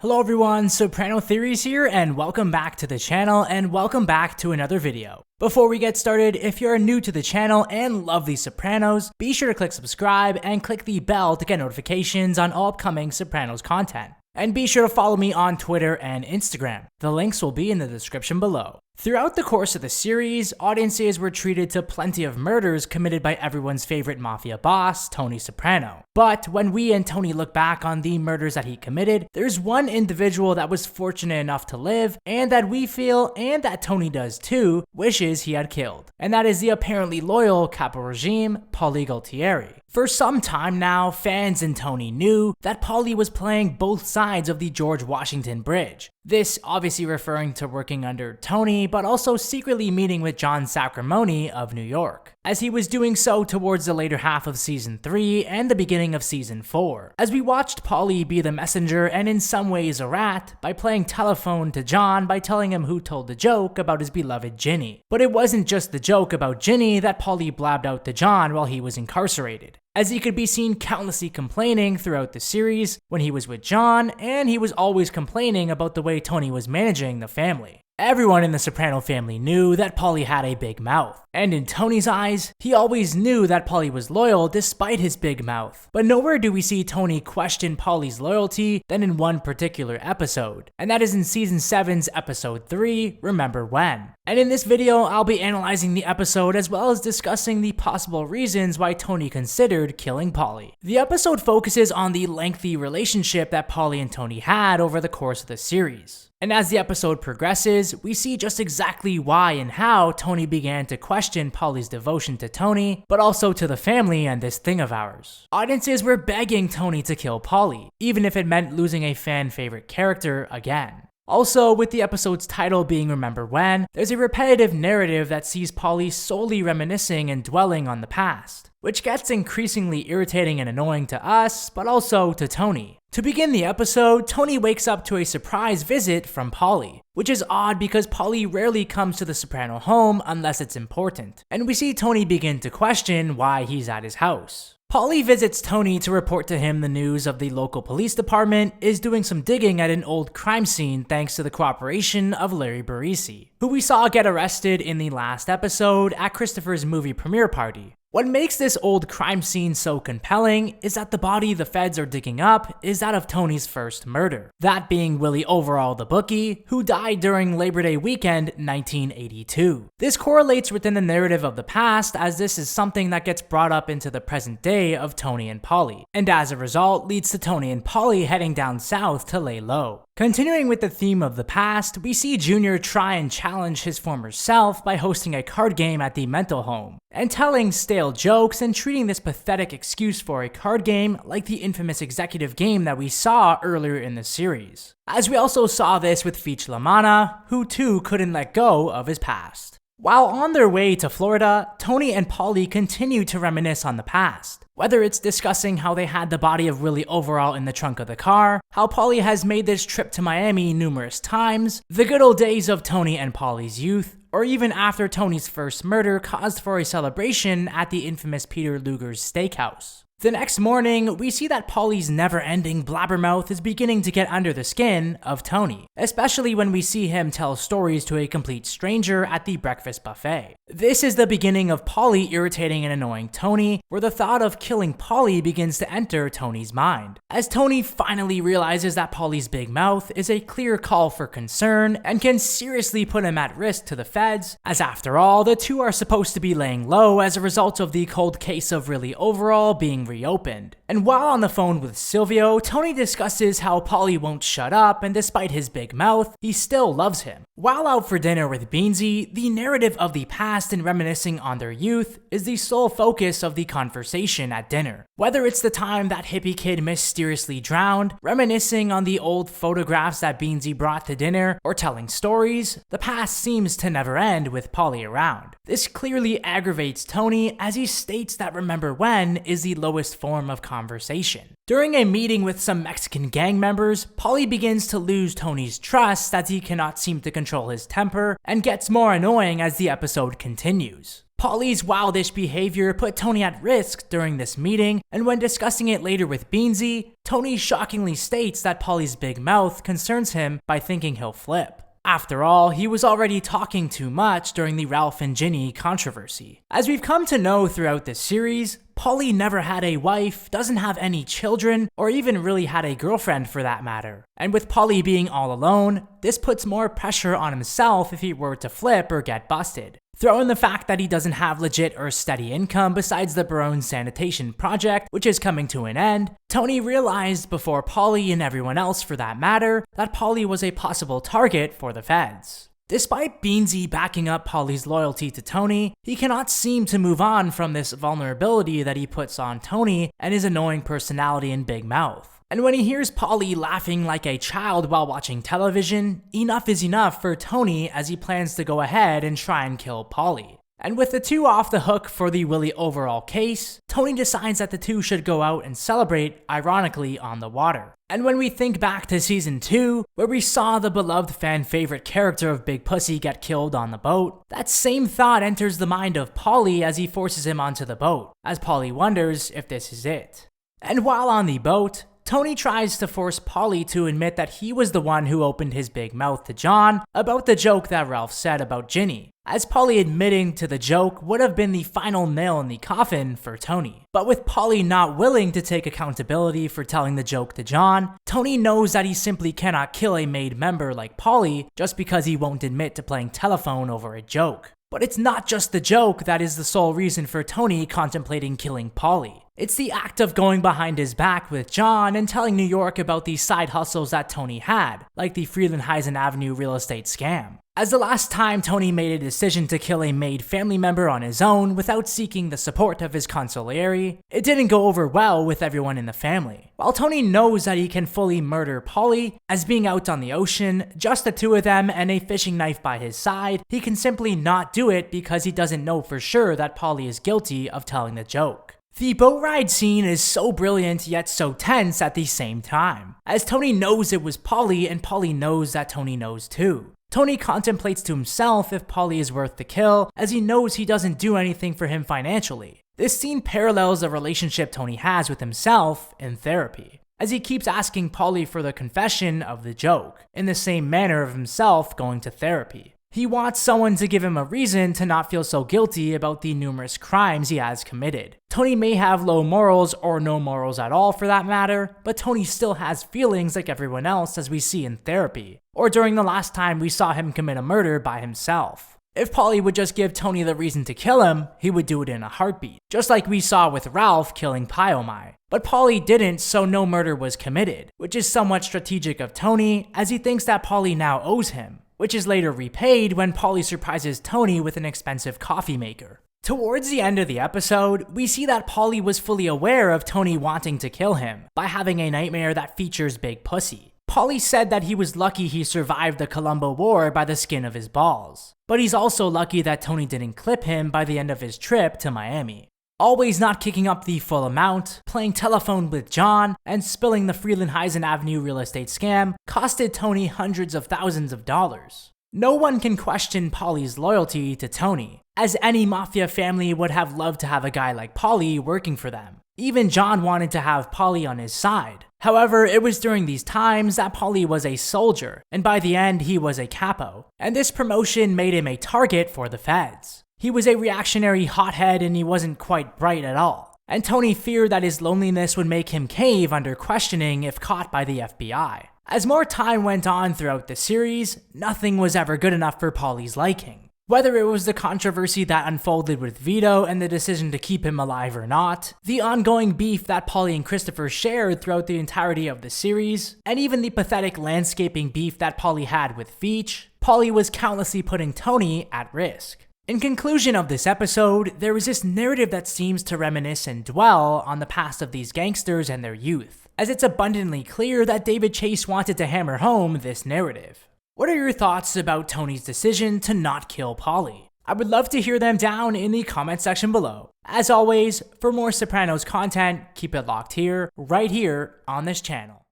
Hello everyone, Soprano Theories here, and welcome back to the channel, and welcome back to another video. Before we get started, if you're new to the channel and love The Sopranos, be sure to click subscribe and click the bell to get notifications on all upcoming Sopranos content. And be sure to follow me on Twitter and Instagram. The links will be in the description below. Throughout the course of the series, audiences were treated to plenty of murders committed by everyone's favorite mafia boss, Tony Soprano. But when we and Tony look back on the murders that he committed, there's one individual that was fortunate enough to live, and that we feel, and that Tony does too, wishes he had killed. And that is the apparently loyal capo regime, Paulie Gualtieri. For some time now, fans and Tony knew that Paulie was playing both sides of the George Washington Bridge. This obviously referring to working under Tony, but also secretly meeting with John Sacrimoni of New York, as he was doing so towards the later half of Season 3 and the beginning of Season 4. As we watched Paulie be the messenger and in some ways a rat, by playing telephone to John by telling him who told the joke about his beloved Ginni. But it wasn't just the joke about Ginni that Paulie blabbed out to John while he was incarcerated, as he could be seen countlessly complaining throughout the series when he was with John, and he was always complaining about the way Tony was managing the family. Everyone in the Soprano family knew that Paulie had a big mouth, and in Tony's eyes, he always knew that Paulie was loyal despite his big mouth. But nowhere do we see Tony question Paulie's loyalty than in one particular episode, and that is in Season 7's Episode 3, Remember When. And in this video, I'll be analyzing the episode as well as discussing the possible reasons why Tony considered killing Paulie. The episode focuses on the lengthy relationship that Paulie and Tony had over the course of the series. And as the episode progresses, we see just exactly why and how Tony began to question Paulie's devotion to Tony, but also to the family and this thing of ours. Audiences were begging Tony to kill Paulie, even if it meant losing a fan favorite character again. Also, with the episode's title being Remember When, there's a repetitive narrative that sees Paulie solely reminiscing and dwelling on the past, which gets increasingly irritating and annoying to us, but also to Tony. To begin the episode, Tony wakes up to a surprise visit from Paulie, which is odd because Paulie rarely comes to the Soprano home unless it's important, and we see Tony begin to question why he's at his house. Paulie visits Tony to report to him the news of the local police department is doing some digging at an old crime scene thanks to the cooperation of Larry Barisi, who we saw get arrested in the last episode at Christopher's movie premiere party. What makes this old crime scene so compelling is that the body the feds are digging up is that of Tony's first murder, that being Willie Overall the bookie, who died during Labor Day weekend 1982. This correlates within the narrative of the past, as this is something that gets brought up into the present day of Tony and Paulie, and as a result leads to Tony and Paulie heading down south to lay low. Continuing with the theme of the past, we see Junior try and challenge his former self by hosting a card game at the mental home, and telling stale jokes and treating this pathetic excuse for a card game like the infamous executive game that we saw earlier in the series. As we also saw this with Feech LaManna, who too couldn't let go of his past. While on their way to Florida, Tony and Paulie continue to reminisce on the past. Whether it's discussing how they had the body of Willie Overall in the trunk of the car, how Paulie has made this trip to Miami numerous times, the good old days of Tony and Paulie's youth, or even after Tony's first murder caused for a celebration at the infamous Peter Luger's steakhouse. The next morning, we see that Paulie's never-ending blabber-mouth is beginning to get under the skin of Tony, especially when we see him tell stories to a complete stranger at the breakfast buffet. This is the beginning of Paulie irritating and annoying Tony, where the thought of killing Paulie begins to enter Tony's mind, as Tony finally realizes that Paulie's big mouth is a clear call for concern and can seriously put him at risk to the feds, as after all, the two are supposed to be laying low as a result of the cold case of Willie Overall being reopened. And while on the phone with Silvio, Tony discusses how Paulie won't shut up, and despite his big mouth, he still loves him. While out for dinner with Beansy, the narrative of the past and reminiscing on their youth is the sole focus of the conversation at dinner. Whether it's the time that hippie kid mysteriously drowned, reminiscing on the old photographs that Beansy brought to dinner, or telling stories, the past seems to never end with Paulie around. This clearly aggravates Tony, as he states that Remember When is the lowest form of conversation. During a meeting with some Mexican gang members, Paulie begins to lose Tony's trust as he cannot seem to control his temper, and gets more annoying as the episode continues. Paulie's wildish behavior put Tony at risk during this meeting, and when discussing it later with Beansy, Tony shockingly states that Paulie's big mouth concerns him by thinking he'll flip. After all, he was already talking too much during the Ralph and Ginni controversy. As we've come to know throughout this series, Paulie never had a wife, doesn't have any children, or even really had a girlfriend for that matter. And with Paulie being all alone, this puts more pressure on himself if he were to flip or get busted. Throw in the fact that he doesn't have legit or steady income besides the Barone sanitation project, which is coming to an end, Tony realized before Paulie and everyone else for that matter, that Paulie was a possible target for the feds. Despite Beansy backing up Paulie's loyalty to Tony, he cannot seem to move on from this vulnerability that he puts on Tony and his annoying personality and big mouth. And when he hears Paulie laughing like a child while watching television, enough is enough for Tony as he plans to go ahead and try and kill Paulie. And with the two off the hook for the Willie overall case, Tony decides that the two should go out and celebrate, ironically, on the water. And when we think back to season 2, where we saw the beloved fan favorite character of Big Pussy get killed on the boat, that same thought enters the mind of Paulie as he forces him onto the boat, as Paulie wonders if this is it. And while on the boat, Tony tries to force Paulie to admit that he was the one who opened his big mouth to John about the joke that Ralph said about Ginni, as Paulie admitting to the joke would have been the final nail in the coffin for Tony. But with Paulie not willing to take accountability for telling the joke to John, Tony knows that he simply cannot kill a made member like Paulie just because he won't admit to playing telephone over a joke. But it's not just the joke that is the sole reason for Tony contemplating killing Paulie. It's the act of going behind his back with John and telling New York about the side hustles that Tony had, like the Freelandheisen Avenue real estate scam. As the last time Tony made a decision to kill a maid family member on his own without seeking the support of his consigliere, it didn't go over well with everyone in the family. While Tony knows that he can fully murder Paulie, as being out on the ocean, just the two of them and a fishing knife by his side, he can simply not do it because he doesn't know for sure that Paulie is guilty of telling the joke. The boat ride scene is so brilliant yet so tense at the same time, as Tony knows it was Paulie and Paulie knows that Tony knows too. Tony contemplates to himself if Paulie is worth the kill, as he knows he doesn't do anything for him financially. This scene parallels the relationship Tony has with himself in therapy, as he keeps asking Paulie for the confession of the joke, in the same manner of himself going to therapy. He wants someone to give him a reason to not feel so guilty about the numerous crimes he has committed. Tony may have low morals or no morals at all for that matter, but Tony still has feelings like everyone else as we see in therapy, or during the last time we saw him commit a murder by himself. If Paulie would just give Tony the reason to kill him, he would do it in a heartbeat, just like we saw with Ralph killing Pyomai. But Paulie didn't, so no murder was committed, which is somewhat strategic of Tony, as he thinks that Paulie now owes him, which is later repaid when Paulie surprises Tony with an expensive coffee maker. Towards the end of the episode, we see that Paulie was fully aware of Tony wanting to kill him by having a nightmare that features Big Pussy. Paulie said that he was lucky he survived the Colombo War by the skin of his balls, but he's also lucky that Tony didn't clip him by the end of his trip to Miami. Always not kicking up the full amount, playing telephone with John, and spilling the Freelandheisen Avenue real estate scam costed Tony hundreds of thousands of dollars. No one can question Paulie's loyalty to Tony, as any mafia family would have loved to have a guy like Paulie working for them. Even John wanted to have Paulie on his side. However, it was during these times that Paulie was a soldier, and by the end he was a capo, and this promotion made him a target for the feds. He was a reactionary hothead and he wasn't quite bright at all, and Tony feared that his loneliness would make him cave under questioning if caught by the FBI. As more time went on throughout the series, nothing was ever good enough for Paulie's liking. Whether it was the controversy that unfolded with Vito and the decision to keep him alive or not, the ongoing beef that Paulie and Christopher shared throughout the entirety of the series, and even the pathetic landscaping beef that Paulie had with Veach, Paulie was countlessly putting Tony at risk. In conclusion of this episode, there is this narrative that seems to reminisce and dwell on the past of these gangsters and their youth, as it's abundantly clear that David Chase wanted to hammer home this narrative. What are your thoughts about Tony's decision to not kill Paulie? I would love to hear them down in the comment section below. As always, for more Sopranos content, keep it locked here, right here on this channel.